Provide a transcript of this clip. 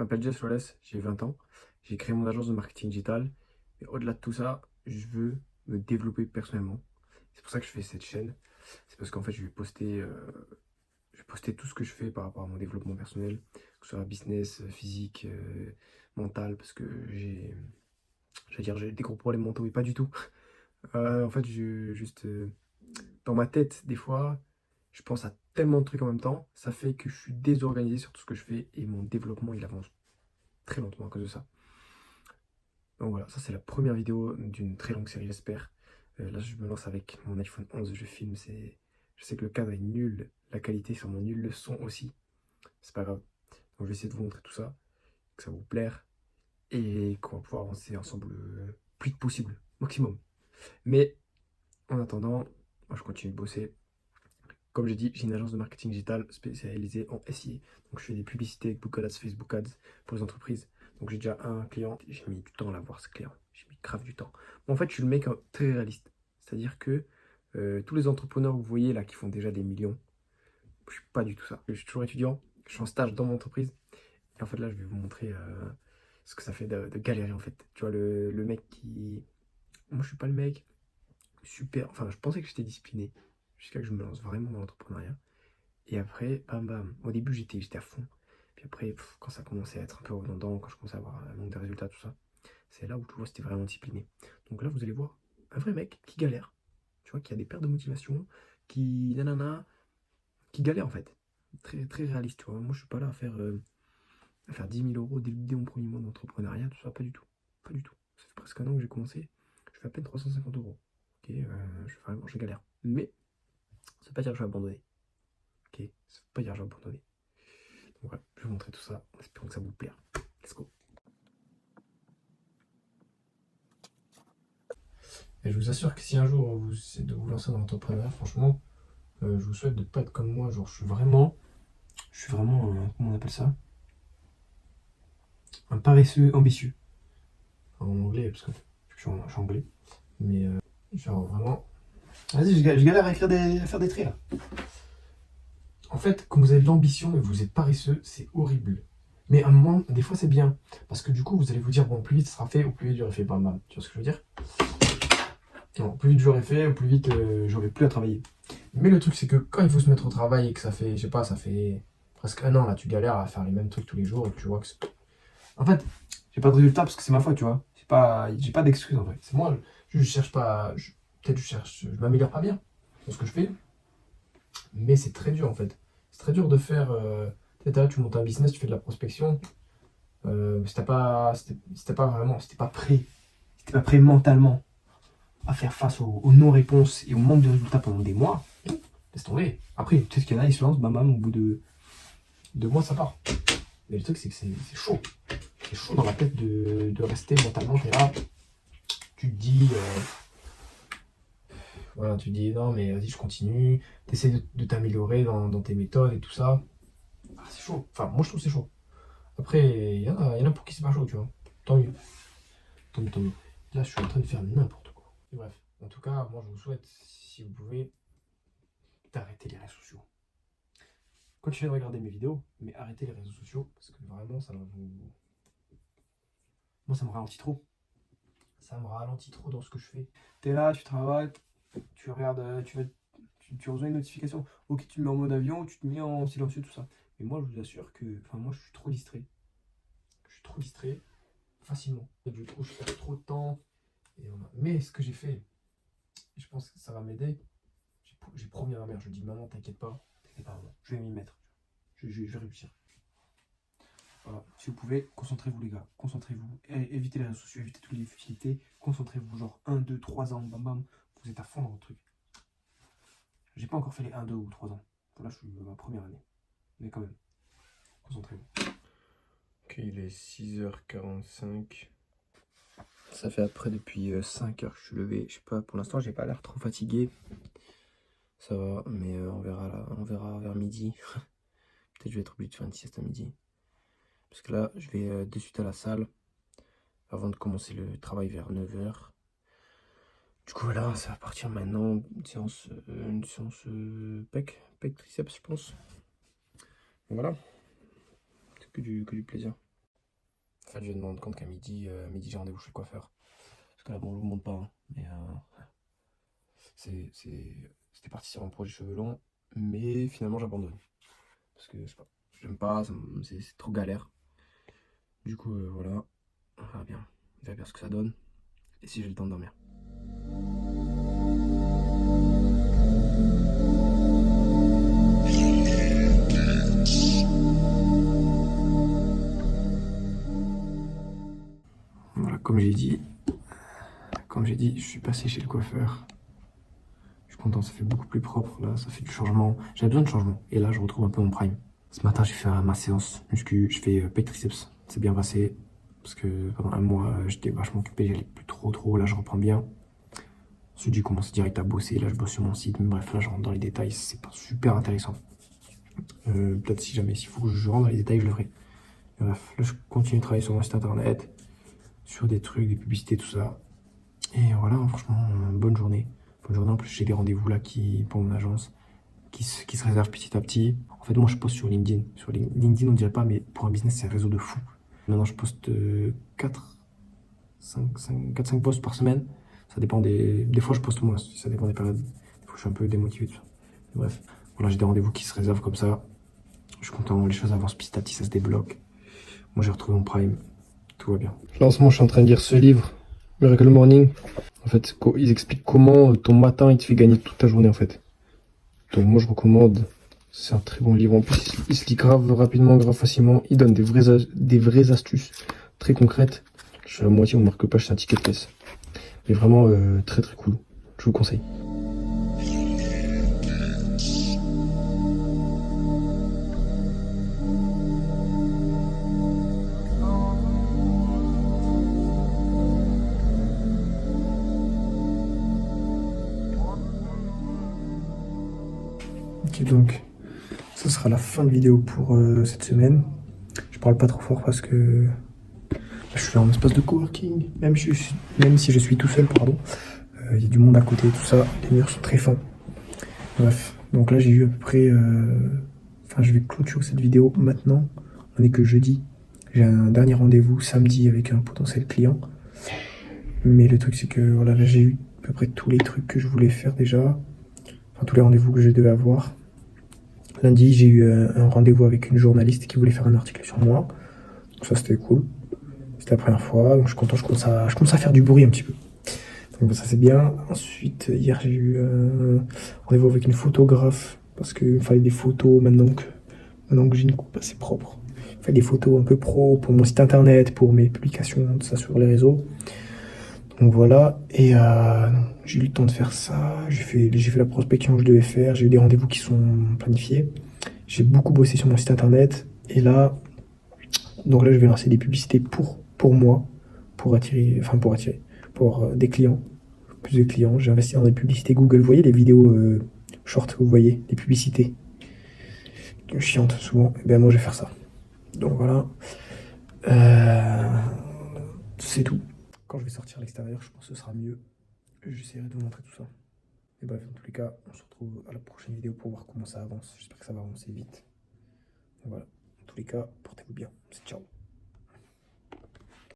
m'appelle Jess Flores, j'ai 20 ans. J'ai créé mon agence de marketing digital. Et au-delà de tout ça, je veux me développer personnellement. C'est pour ça que je fais cette chaîne. C'est parce qu'en fait, je vais poster tout ce que je fais par rapport à mon développement personnel, que ce soit business, physique, mental, parce que j'ai des gros problèmes mentaux et pas du tout. En fait, dans ma tête, des fois, je pense à tellement de trucs en même temps, ça fait que je suis désorganisé sur tout ce que je fais et mon développement, il avance très lentement à cause de ça. Donc voilà, ça c'est la première vidéo d'une très longue série, j'espère. Là, je me lance avec mon iPhone 11, je filme, je sais que le cadre est nul, la qualité est sûrement nulle, le son aussi, c'est pas grave. Donc je vais essayer de vous montrer tout ça, que ça va vous plaire et qu'on va pouvoir avancer ensemble le plus vite possible, maximum. Mais en attendant, moi je continue de bosser. Comme j'ai dit, j'ai une agence de marketing digital spécialisée en SIA. Donc je fais des publicités avec Google Ads, Facebook Ads pour les entreprises. Donc j'ai déjà un client, j'ai mis du temps à l'avoir ce client. J'ai mis grave du temps. Mais en fait, je suis le mec très réaliste. C'est-à-dire que tous les entrepreneurs que vous voyez là qui font déjà des millions, je suis pas du tout ça. Je suis toujours étudiant, je suis en stage dans mon entreprise. Et en fait là, je vais vous montrer ce que ça fait de galérer en fait. Tu vois, le mec qui... Moi, je suis pas le mec super... Enfin, je pensais que j'étais discipliné jusqu'à que je me lance vraiment dans l'entrepreneuriat. Et après, bam bam. Au début, j'étais à fond. Puis après, quand ça commençait à être un peu redondant, quand je commençais à avoir un manque de résultats, tout ça, c'est là où tu vois, c'était vraiment discipliné. Donc là, vous allez voir un vrai mec qui galère. Tu vois, qui a des pertes de motivation, qui nanana, qui galère en fait. Très, très réaliste, tu vois. Moi, je suis pas là à faire 10 000 euros dès mon premier mois d'entrepreneuriat, tout ça, pas du tout. Pas du tout. Ça fait presque un an que j'ai commencé. Je fais à peine 350 euros. Ok, vraiment, je galère. Mais, ça veut pas dire que je vais abandonner. Ok, ça veut pas dire que je vais abandonner. Donc voilà, je vais vous montrer tout ça, en espérant que ça vous plaire. Let's go. Et je vous assure que si un jour vous essayez de vous lancer dans l'entrepreneuriat, franchement, je vous souhaite de ne pas être comme moi. Genre, je suis vraiment, comment on appelle ça? Un paresseux ambitieux. En anglais, parce que je suis anglais. Mais genre vraiment. Vas-y, je galère à faire des traits là. En fait, quand vous avez de l'ambition et que vous êtes paresseux, c'est horrible. Mais à un moment, des fois, c'est bien. Parce que du coup, vous allez vous dire, bon, plus vite ça sera fait, ou plus vite j'aurai fait, bam bam. Tu vois ce que je veux dire? Non, plus vite j'aurai fait, ou plus vite j'aurai plus à travailler. Mais le truc, c'est que quand il faut se mettre au travail et que ça fait, je sais pas, ça fait presque un an, là, tu galères à faire les mêmes trucs tous les jours, et que tu vois que en fait, j'ai pas de résultat parce que c'est ma faute, tu vois. J'ai pas d'excuse en fait. C'est moi, je cherche pas, peut-être je m'améliore pas bien dans ce que je fais, mais c'est très dur en fait. C'est très dur de faire, peut-être là, tu montes un business, tu fais de la prospection, si t'es pas prêt mentalement à faire face aux non-réponses et au manque de résultats pendant des mois, laisse tomber. Après, peut-être qu'il y en a, ils se lancent, bam bam, au bout de 2 mois, ça part. Mais le truc, c'est que c'est chaud. C'est chaud dans la tête de rester mentalement, t'es là, tu te dis, voilà, tu te dis non, mais vas-y, je continue, t'essaies de t'améliorer dans tes méthodes et tout ça. Ah, c'est chaud. Enfin, moi, je trouve que c'est chaud. Après, il y en a pour qui c'est pas chaud, tu vois. Tant mieux. Tant mieux, tant mieux. Là, je suis en train de faire n'importe quoi. Et bref, en tout cas, moi, je vous souhaite, si vous pouvez, d'arrêter les réseaux sociaux. Continuez de regarder mes vidéos, mais arrêtez les réseaux sociaux, parce que vraiment, ça va vous... Moi, ça me ralentit trop. Ça me ralentit trop dans ce que je fais. T'es là, tu travailles, tu regardes, tu reçois une notification. Ok, tu te mets en mode avion, tu te mets en silencieux, tout ça. Mais moi, je vous assure que, enfin, moi, je suis trop distrait. Je suis trop distrait facilement. Et du coup, je perds trop de temps. Et voilà. Mais ce que j'ai fait, et je pense que ça va m'aider, j'ai promis à ma mère, je lui ai dit, maman, t'inquiète pas, maman, je vais m'y mettre. Je vais réussir. Voilà. Si vous pouvez, concentrez-vous les gars, concentrez-vous, évitez les réseaux sociaux, évitez toutes les futilités, concentrez-vous, genre 1, 2, 3 ans, bam bam, vous êtes à fond dans votre truc. J'ai pas encore fait les 1, 2 ou 3 ans. Là, je suis dans ma première année. Mais quand même, concentrez-vous. Ok, il est 6h45. Ça fait après depuis 5 heures que je suis levé. Je sais pas, pour l'instant, j'ai pas l'air trop fatigué. Ça va, mais on verra là, on verra vers midi. Peut-être que je vais être obligé de faire une sieste à midi. Parce que là, je vais de suite à la salle avant de commencer le travail vers 9h. Du coup, voilà, ça va partir maintenant. Une séance pec triceps, je pense. Voilà, c'est que du plaisir. fait, je vais me rendre compte qu'à midi j'ai rendez-vous chez le coiffeur. Parce que là, bon, je vous montre pas, hein, mais c'était parti sur un projet cheveux longs, mais finalement j'abandonne. Parce que je sais pas, j'aime pas, c'est trop galère. Du coup, voilà, on verra bien ce que ça donne. Et si j'ai le temps de dormir. Voilà, comme j'ai dit, je suis passé chez le coiffeur. Je suis content, ça fait beaucoup plus propre, là, ça fait du changement. J'avais besoin de changement, et là, je retrouve un peu mon prime. Ce matin, j'ai fait ma séance muscu, je fais pec triceps. C'est bien passé, parce que pendant un mois, j'étais vachement occupé, j'allais plus trop, là, je reprends bien. Ensuite, j'ai commencé direct à bosser, là, je bosse sur mon site, mais bref, là, je rentre dans les détails, c'est pas super intéressant. Peut-être si jamais, s'il faut que je rentre dans les détails, je le ferai. Bref, là, je continue de travailler sur mon site internet, sur des trucs, des publicités, tout ça. Et voilà, franchement, bonne journée. Bonne journée, en plus, j'ai des rendez-vous là pour mon agence qui se réservent petit à petit. En fait, moi, je poste sur LinkedIn. Sur LinkedIn, on dirait pas, mais pour un business, c'est un réseau de fou. Maintenant, je poste 4-5 posts par semaine. Ça dépend des fois, je poste moins. Ça dépend des périodes. Des fois, je suis un peu démotivé de ça. Bref, voilà, j'ai des rendez-vous qui se réservent comme ça. Je suis content, les choses avancent petit à petit, ça se débloque. Moi, j'ai retrouvé mon prime. Tout va bien. Là, en ce moment, je suis en train de lire ce livre, Miracle Morning. En fait, ils expliquent comment ton matin, il te fait gagner toute ta journée, en fait. Donc, moi, je recommande. C'est un très bon livre. En plus, il se lit grave rapidement, grave facilement. Il donne des vraies astuces très concrètes. Je suis à la moitié, on marque pas, c'est un ticket de caisse. Mais vraiment, très cool. Je vous conseille. Ok, donc, ça sera la fin de vidéo pour cette semaine. Je parle pas trop fort parce que je suis en espace de coworking, même si je suis tout seul, pardon. Il y a du monde à côté, tout ça. Les murs sont très fins. Bref, donc là j'ai eu à peu près. Enfin, je vais clôturer cette vidéo maintenant. On est que jeudi. J'ai un dernier rendez-vous samedi avec un potentiel client. Mais le truc, c'est que voilà, là j'ai eu à peu près tous les trucs que je voulais faire déjà. Enfin, tous les rendez-vous que je devais avoir. Lundi, j'ai eu un rendez-vous avec une journaliste qui voulait faire un article sur moi. Donc ça, c'était cool. C'était la première fois. Donc je suis content, je commence à faire du bruit un petit peu. Donc ça, c'est bien. Ensuite, hier, j'ai eu un rendez-vous avec une photographe. Parce qu'il me fallait des photos maintenant que j'ai une coupe assez propre. Il fallait des photos un peu pro pour mon site internet, pour mes publications, tout ça sur les réseaux. Donc voilà, et j'ai eu le temps de faire ça, j'ai fait la prospection que je devais faire, j'ai eu des rendez-vous qui sont planifiés. J'ai beaucoup bossé sur mon site internet, et là, donc là je vais lancer des publicités pour moi, pour des clients, plus de clients. J'ai investi dans des publicités Google, vous voyez les vidéos short, vous voyez, les publicités chiantes souvent, et ben moi je vais faire ça. Donc voilà, euh, c'est tout. Quand je vais sortir à l'extérieur, je pense que ce sera mieux. J'essaierai de vous montrer tout ça. Et bref, dans tous les cas, on se retrouve à la prochaine vidéo pour voir comment ça avance. J'espère que ça va avancer vite. Donc voilà, dans tous les cas, portez-vous bien. Ciao.